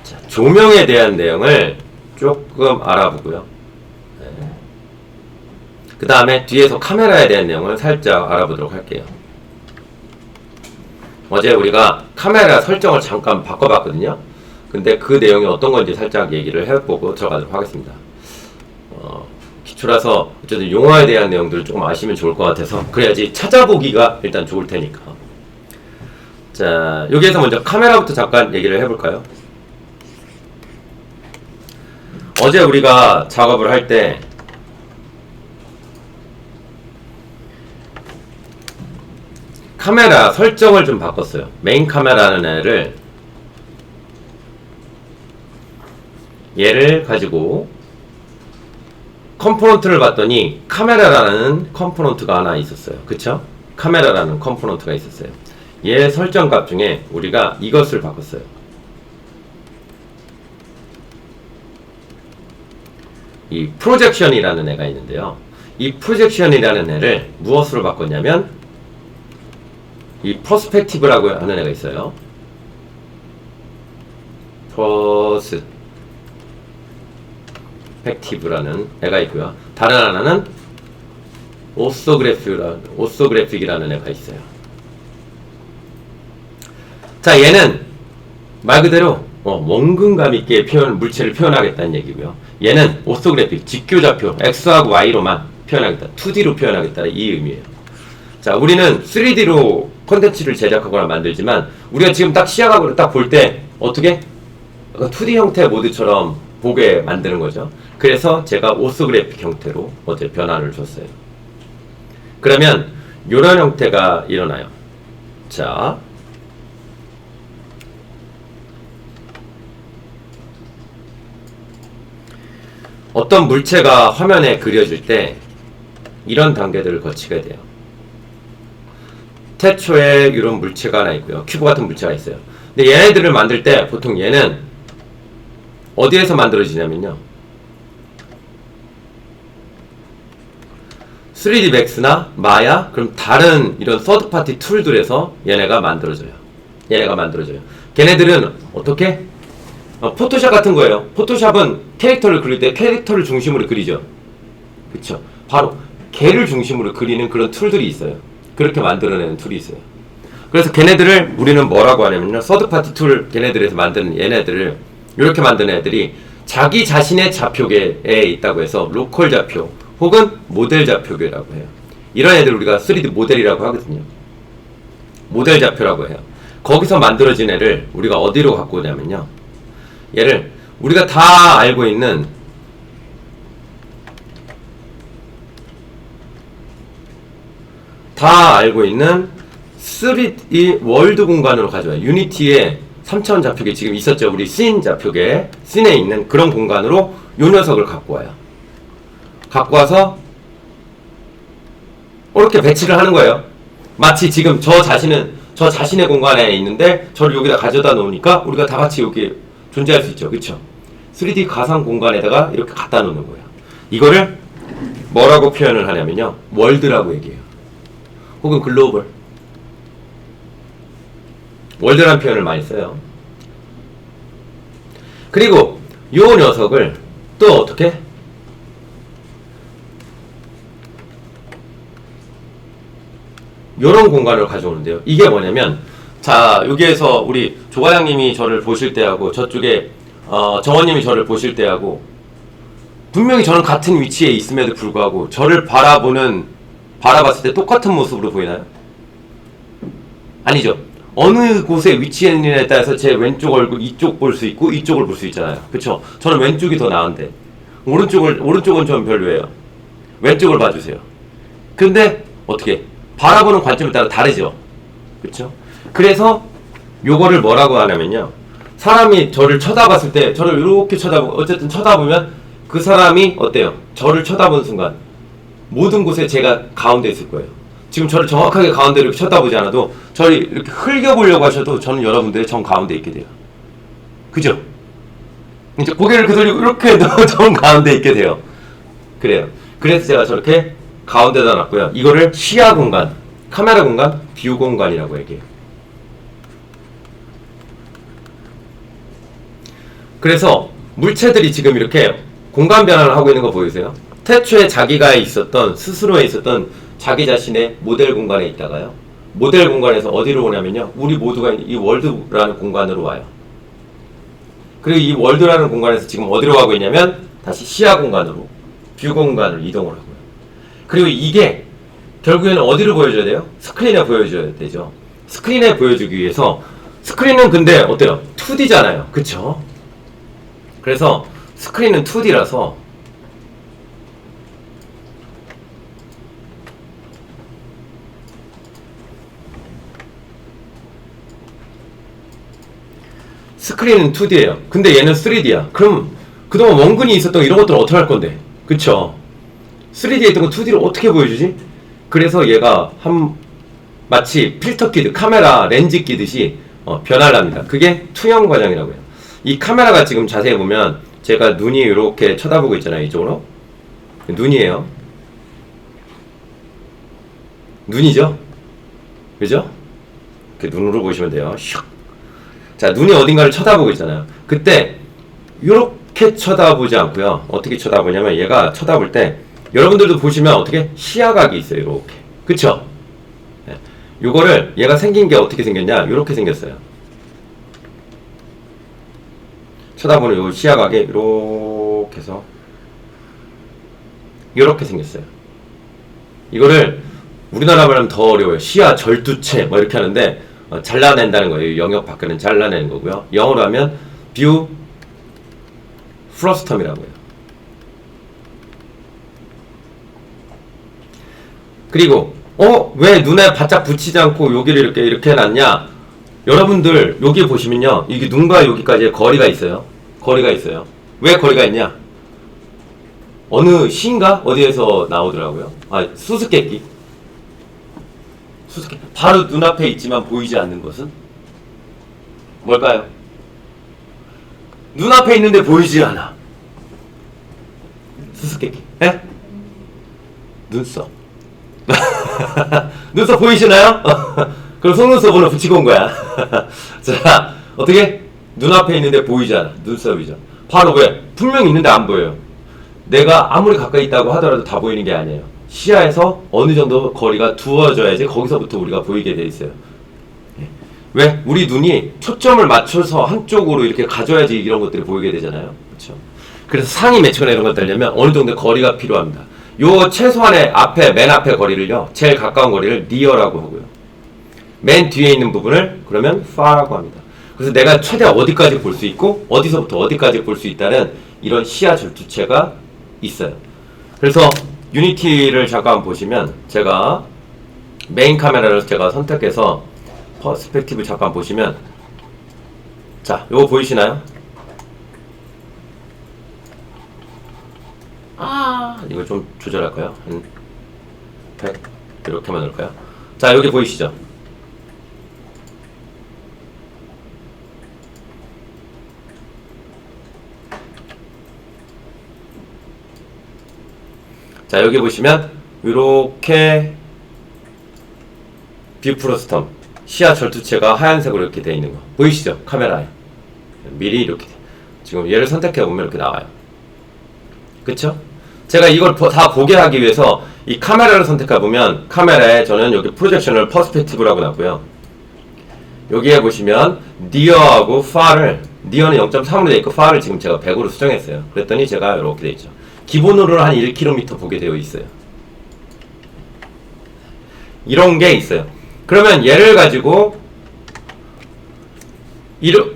자, 조명에 대한 내용을 조금 알아보고요. 네. 그 다음에 뒤에서 카메라에 대한 내용을 살짝 알아보도록 할게요. 어제 우리가 카메라 설정을 잠깐 바꿔봤거든요. 근데 그 내용이 어떤 건지 살짝 얘기를 해보고 들어가도록 하겠습니다. 기초라서 어쨌든 용어에 대한 내용들을 조금 아시면 좋을 것 같아서 그래야지 찾아보기가 일단 좋을 테니까. 자, 여기에서 먼저 카메라부터 잠깐 얘기를 해볼까요? 어제 우리가 작업을 할 때 카메라 설정을 좀 바꿨어요. 메인 카메라는 애를 얘를 가지고 컴포넌트를 봤더니 카메라라는 컴포넌트가 하나 있었어요. 그쵸? 카메라라는 컴포넌트가 있었어요. 얘 설정값 중에 우리가 이것을 바꿨어요. 이 프로젝션이라는 애가 있는데요. 이 프로젝션이라는 애를 무엇으로 바꿨냐면 이 퍼스펙티브라고 하는 애가 있어요. 퍼스펙티브라는 애가 있고요. 다른 하나는 오소그래픽이라는 애가 있어요. 자, 얘는 말 그대로 원근감 있게 물체를 표현하겠다는 얘기고요. 얘는 오소그래픽, 직교좌표, X하고 Y로만 표현하겠다. 2D로 표현하겠다. 이 의미예요. 자, 우리는 3D로 콘텐츠를 제작하거나 만들지만 우리가 지금 딱 시작하고 딱 볼 때 어떻게? 2D 형태 모드처럼 보게 만드는 거죠. 그래서 제가 오소그래픽 형태로 어제 변화를 줬어요. 그러면 이런 형태가 일어나요. 자, 어떤 물체가 화면에 그려질 때 이런 단계들을 거치게 돼요. 태초에 이런 물체가 하나 있고요. 큐브 같은 물체가 있어요. 근데 얘네들을 만들 때 보통 얘는 어디에서 만들어지냐면요. 3D 맥스나 마야, 그럼 다른 이런 서드파티 툴들에서 얘네가 만들어져요. 걔네들은 어떻게? 포토샵 같은 거예요. 포토샵은 캐릭터를 그릴 때 캐릭터를 중심으로 그리죠. 그쵸? 바로 걔를 중심으로 그리는 그런 툴들이 있어요. 그렇게 만들어내는 툴이 있어요. 그래서 걔네들을 우리는 뭐라고 하냐면요. 서드파티 툴 걔네들에서 만드는 얘네들을 이렇게 만드는 애들이 자기 자신의 좌표계에 있다고 해서 로컬 좌표 혹은 모델 좌표계라고 해요. 이런 애들 우리가 3D 모델이라고 하거든요. 모델 좌표라고 해요. 거기서 만들어진 애를 우리가 어디로 갖고 오냐면요. 얘를 우리가 다 알고 있는 다 알고 있는 3D 월드 공간으로 가져와요. 유니티에 3차원 좌표계 지금 있었죠. 우리 씬 좌표계, 씬에 있는 그런 공간으로 요 녀석을 갖고 와요. 갖고 와서 이렇게 배치를 하는 거예요. 마치 지금 저 자신의 공간에 있는데 저를 여기다 가져다 놓으니까 우리가 다 같이 여기 존재할 수 있죠. 그쵸? 3D 가상 공간에다가 이렇게 갖다 놓는 거예요. 이거를 뭐라고 표현을 하냐면요. 월드라고 얘기해요. 혹은 글로벌. 월드라는 표현을 많이 써요. 그리고 요 녀석을 또 어떻게? 요런 공간으로 가져오는데요. 이게 뭐냐면 자, 여기에서 우리 조과장님이 저를 보실 때하고 저쪽에 정원님이 저를 보실 때하고 분명히 저는 같은 위치에 있음에도 불구하고 저를 바라봤을 때 똑같은 모습으로 보이나요? 아니죠. 어느 곳에 위치해 있느냐에 따라서 제 왼쪽 얼굴 이쪽 볼 수 있고 이쪽을 볼 수 있잖아요. 그쵸? 저는 왼쪽이 더 나은데 오른쪽은 좀 별로예요. 왼쪽을 봐주세요. 근데 어떻게? 바라보는 관점에 따라 다르죠. 그쵸? 그래서 요거를 뭐라고 하냐면요. 사람이 저를 쳐다봤을 때 저를 이렇게 어쨌든 쳐다보면 그 사람이 어때요? 저를 쳐다보는 순간 모든 곳에 제가 가운데 있을 거예요. 지금 저를 정확하게 가운데 이렇게 쳐다보지 않아도 저를 이렇게 흘겨보려고 하셔도 저는 여러분들의 정 가운데 있게 돼요. 그죠? 이제 고개를 그대로 이렇게 정 가운데 있게 돼요. 그래요. 그래서 제가 저렇게 가운데다 놨고요. 이거를 시야 공간, 카메라 공간, 뷰 공간이라고 얘기해요. 그래서 물체들이 지금 이렇게 공간 변환을 하고 있는 거 보이세요? 태초에 자기가 있었던 스스로에 있었던 자기 자신의 모델 공간에 있다가요. 모델 공간에서 어디로 오냐면요. 우리 모두가 있는 이 월드라는 공간으로 와요. 그리고 이 월드라는 공간에서 지금 어디로 가고 있냐면 다시 시야 공간으로, 뷰 공간으로 이동을 하고요. 그리고 이게 결국에는 어디로 보여줘야 돼요? 스크린에 보여줘야 되죠. 스크린에 보여주기 위해서 스크린은 근데 어때요? 2D잖아요. 그쵸? 그래서 스크린은 2D라서 스크린은 2D예요. 근데 얘는 3D야. 그럼 그동안 원근이 있었던 이런 것들은 어떻게 할 건데? 그쵸? 3D에 있던 거 2D로 어떻게 보여주지? 그래서 얘가 마치 필터 끼듯 카메라 렌즈 끼듯이 변화를 합니다. 그게 투영 과정이라고 해요. 이 카메라가 지금 자세히 보면 제가 눈이 이렇게 쳐다보고 있잖아요. 이쪽으로. 눈이에요. 눈이죠? 그죠? 이렇게 눈으로 보시면 돼요. 슉. 자, 눈이 어딘가를 쳐다보고 있잖아요. 그때 이렇게 쳐다보지 않고요. 어떻게 쳐다보냐면 얘가 쳐다볼 때 여러분들도 보시면 어떻게 시야각이 있어요. 이렇게. 그쵸? 네. 요거를 얘가 생긴 게 어떻게 생겼냐? 이렇게 생겼어요. 쳐다보는 요 시야각이 이렇게 해서 이렇게 생겼어요. 이거를 우리나라 말하면 더 어려워요. 시야 절두체 뭐 이렇게 하는데 잘라낸다는 거예요. 영역 밖에는 잘라내는 거고요. 영어로 하면 뷰 프로스텀이라고 해요. 그리고 왜 눈에 바짝 붙이지 않고 여기를 이렇게 해놨냐? 여러분들 여기 보시면요, 이게 눈과 여기까지의 거리가 있어요. 거리가 있어요. 왜 거리가 있냐? 어느 시인가 어디에서 나오더라고요. 수수께끼. 수수께끼. 바로 눈앞에 있지만 보이지 않는 것은 뭘까요? 눈앞에 있는데 보이지 않아. 수수께끼. 예? 눈썹. 눈썹 보이시나요? 그럼 속눈썹으로 붙이고 온 거야. 자, 어떻게? 눈앞에 있는데 보이지 않아. 눈썹이죠. 바로 왜? 분명히 있는데 안 보여요. 내가 아무리 가까이 있다고 하더라도 다 보이는 게 아니에요. 시야에서 어느 정도 거리가 두어져야지 거기서부터 우리가 보이게 돼 있어요. 왜? 우리 눈이 초점을 맞춰서 한쪽으로 이렇게 가져야지 이런 것들이 보이게 되잖아요. 그렇죠? 그래서 상이 맺히거나 이런 것들 하려면 어느 정도 거리가 필요합니다. 요 최소한의 맨 앞에 거리를요, 제일 가까운 거리를 near라고 하고요. 맨 뒤에 있는 부분을 그러면 far라고 합니다. 그래서 내가 최대 어디까지 볼 수 있고 어디서부터 어디까지 볼 수 있다는 이런 시야 절두체가 있어요. 그래서 유니티를 잠깐 보시면 제가 메인 카메라를 제가 선택해서 퍼스펙티브 잠깐 보시면, 자, 요거 보이시나요? 이거 좀 조절할까요? 한 100 이렇게 만들까요? 자, 여기 보이시죠? 자, 여기 보시면 이렇게 뷰 프로스텀 시야 절두체가 하얀색으로 이렇게 되어 있는 거 보이시죠? 카메라에 미리 이렇게 지금 얘를 선택해 보면 이렇게 나와요. 그쵸? 제가 이걸 다 보게 하기 위해서 이 카메라를 선택해 보면 카메라에 저는 여기 프로젝션을 퍼스펙티브라고 놨고요. 여기에 보시면 near하고 far를, near는 0.3으로 되어 있고 far를 지금 제가 100으로 수정했어요. 그랬더니 제가 이렇게 되어 있죠. 기본으로는 한 1km 보게 되어 있어요. 이런 게 있어요. 그러면 얘를 가지고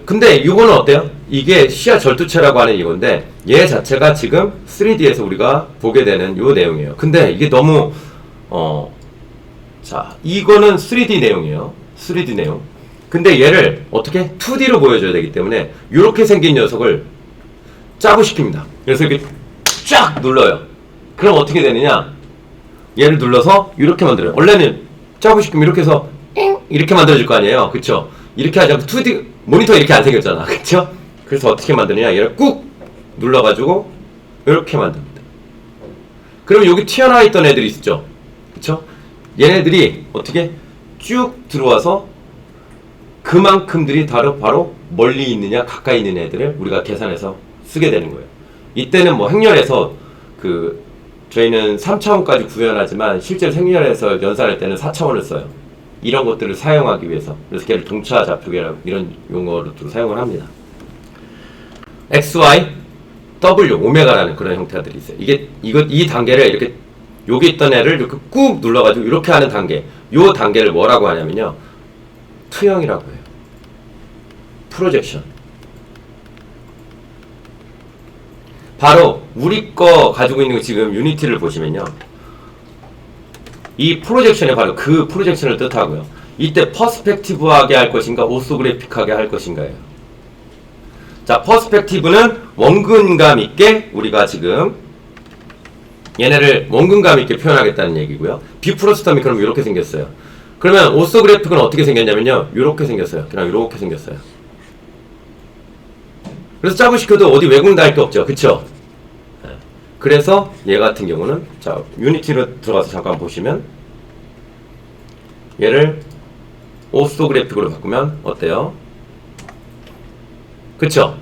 근데 이거는 어때요? 이게 시야 절두체라고 하는 이건데 얘 자체가 지금 3D에서 우리가 보게 되는 요 내용이에요. 근데 이게 너무 자, 이거는 3D 내용이에요. 3D 내용. 근데 얘를 어떻게 2D로 보여줘야 되기 때문에 이렇게 생긴 녀석을 짜고 시킵니다. 그래서 이렇게 쫙 눌러요. 그럼 어떻게 되느냐? 얘를 눌러서 이렇게 만들어요. 원래는 짜고 싶으면 이렇게 해서 이렇게 만들어줄 거 아니에요. 그쵸? 이렇게 하지 않고 2D 모니터가 이렇게 안 생겼잖아. 그쵸? 그래서 어떻게 만드느냐? 얘를 꾹 눌러가지고 이렇게 만듭니다. 그럼 여기 튀어나와 있던 애들이 있죠? 그쵸? 얘네들이 어떻게 쭉 들어와서 그만큼들이 바로 멀리 있느냐 가까이 있는 애들을 우리가 계산해서 쓰게 되는 거예요. 이때는 뭐 행렬에서 저희는 3차원까지 구현하지만 실제로 행렬에서 연산할 때는 4차원을 써요. 이런 것들을 사용하기 위해서. 그래서 걔를 동차 좌표계라고 이런 용어로 사용을 합니다. X, Y, W, 오메가라는 그런 형태들이 있어요. 이 단계를 이렇게 여기 있던 애를 이렇게 꾹 눌러가지고 이렇게 하는 단계. 요 단계를 뭐라고 하냐면요. 투영이라고 해요. 프로젝션. 바로 우리 거 가지고 있는 지금 유니티를 보시면요. 이 프로젝션이 바로 그 프로젝션을 뜻하고요. 이때 퍼스펙티브하게 할 것인가 오소그래픽하게 할 것인가예요. 자, 퍼스펙티브는 원근감 있게 우리가 지금 얘네를 원근감 있게 표현하겠다는 얘기고요. 비프로스텀이 그럼 이렇게 생겼어요. 그러면 오소그래픽은 어떻게 생겼냐면요. 이렇게 생겼어요. 그냥 이렇게 생겼어요. 그래서 짜부시켜도 어디 왜곡나 할 게 없죠. 그쵸? 그래서 얘 같은 경우는 자 유니티로 들어가서 잠깐 보시면 얘를 오소그래픽으로 바꾸면 어때요? 그쵸?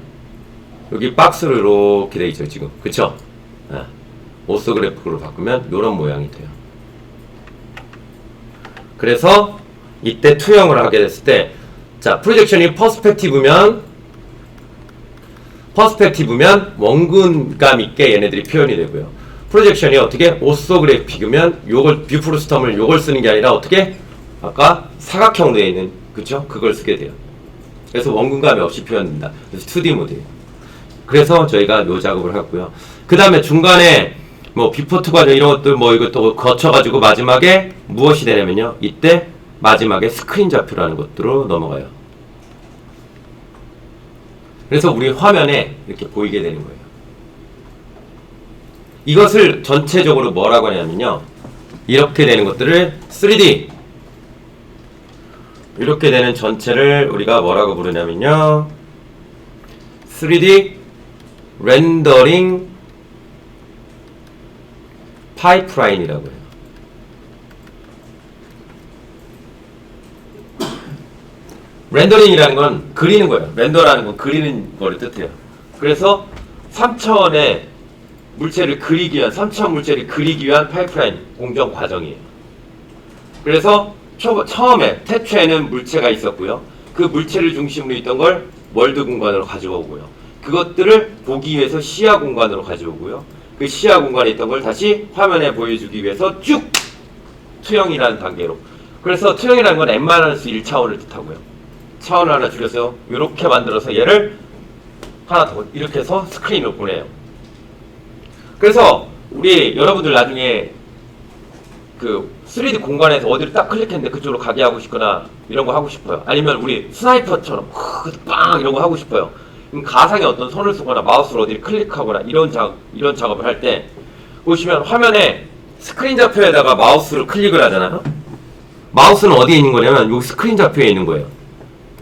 여기 박스로 이렇게 돼 있죠 지금. 그쵸? 오소그래픽으로 바꾸면 이런 모양이 돼요. 그래서 이때 투영을 하게 됐을 때 자 프로젝션이 퍼스펙티브면 원근감 있게 얘네들이 표현이 되고요. 프로젝션이 어떻게 오소그래픽이면 요걸 비프로스텀을 요걸 쓰는 게 아니라 어떻게 아까 사각형으로 되어 있는 그쵸? 그걸 쓰게 돼요. 그래서 원근감이 없이 표현된다. 그래서 2D 모드예요. 그래서 저희가 요 작업을 했고요. 그 다음에 중간에 뭐 비포 투 과정 이런 것들 뭐 이것도 거쳐가지고 마지막에 무엇이 되냐면요. 이때 마지막에 스크린 좌표라는 것들로 넘어가요. 그래서 우리 화면에 이렇게 보이게 되는 거예요. 이것을 전체적으로 뭐라고 하냐면요. 이렇게 되는 것들을 3D 이렇게 되는 전체를 우리가 뭐라고 부르냐면요. 3D 렌더링 파이프라인이라고 해요. 렌더링이라는 건 그리는 거예요. 렌더라는 건 그리는 거를 뜻해요. 그래서 3차원의 물체를 그리기 위한 3차원 물체를 그리기 위한 파이프라인 공정 과정이에요. 그래서 처음에 태초에는 물체가 있었고요. 그 물체를 중심으로 있던 걸 월드 공간으로 가져오고요. 그것들을 보기 위해서 시야 공간으로 가져오고요. 그 시야 공간에 있던 걸 다시 화면에 보여주기 위해서 쭉 투영이라는 단계로. 그래서 투영이라는 건 n-1차원을 뜻하고요. 차원을 하나 줄여서 이렇게 만들어서 얘를 하나 더 이렇게 해서 스크린으로 보내요. 그래서 우리 여러분들 나중에 그 3D 공간에서 어디를 딱 클릭했는데 그쪽으로 가게 하고 싶거나 이런 거 하고 싶어요. 아니면 우리 스나이퍼처럼 빵 이런 거 하고 싶어요. 그럼 가상의 어떤 손을 쓰거나 마우스로 어디를 클릭하거나 이런 작업을 할 때 보시면 화면에 스크린 좌표에다가 마우스를 클릭을 하잖아요. 마우스는 어디에 있는 거냐면 여기 스크린 좌표에 있는 거예요.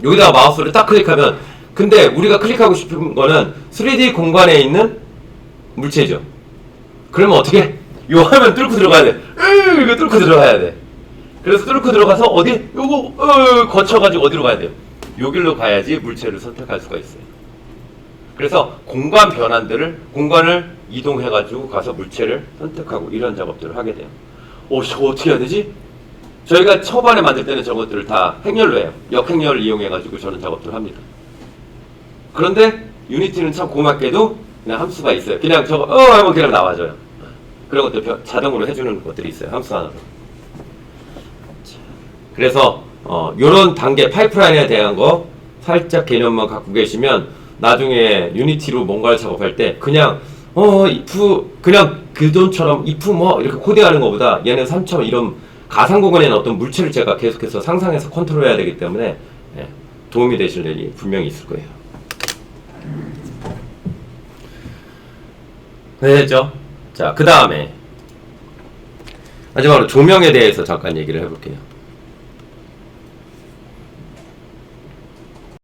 여기다가 마우스를 딱 클릭하면 근데 우리가 클릭하고 싶은 거는 3D 공간에 있는 물체죠. 그러면 어떻게? 요 화면 뚫고 들어가야 돼. 이거 뚫고 들어가야 돼. 그래서 뚫고 들어가서 어디? 요거 거쳐가지고 어디로 가야 돼요? 여기로 가야지 물체를 선택할 수가 있어요. 그래서 공간 변환들을 공간을 이동해가지고 가서 물체를 선택하고 이런 작업들을 하게 돼요. 저거 어떻게 해야 되지? 저희가 초반에 만들 때는 저것들을 다 행렬로 해요. 역행렬을 이용해가지고 저는 작업들을 합니다. 그런데 유니티는 참 고맙게도 그냥 함수가 있어요. 그냥 저거 하면 그냥 나와줘요. 그런 것들 자동으로 해주는 것들이 있어요. 함수 하나로. 그래서 요런 단계 파이프라인에 대한 거 살짝 개념만 갖고 계시면 나중에 유니티로 뭔가를 작업할 때 그냥 if 그냥 그돈처럼 if 뭐 이렇게 코딩하는 것보다 얘는 3차원 이런 가상 공간에는 어떤 물체를 제가 계속해서 상상해서 컨트롤해야 되기 때문에 도움이 되실 일이 분명히 있을 거예요. 됐죠? 자, 그 다음에 마지막으로 조명에 대해서 잠깐 얘기를 해볼게요.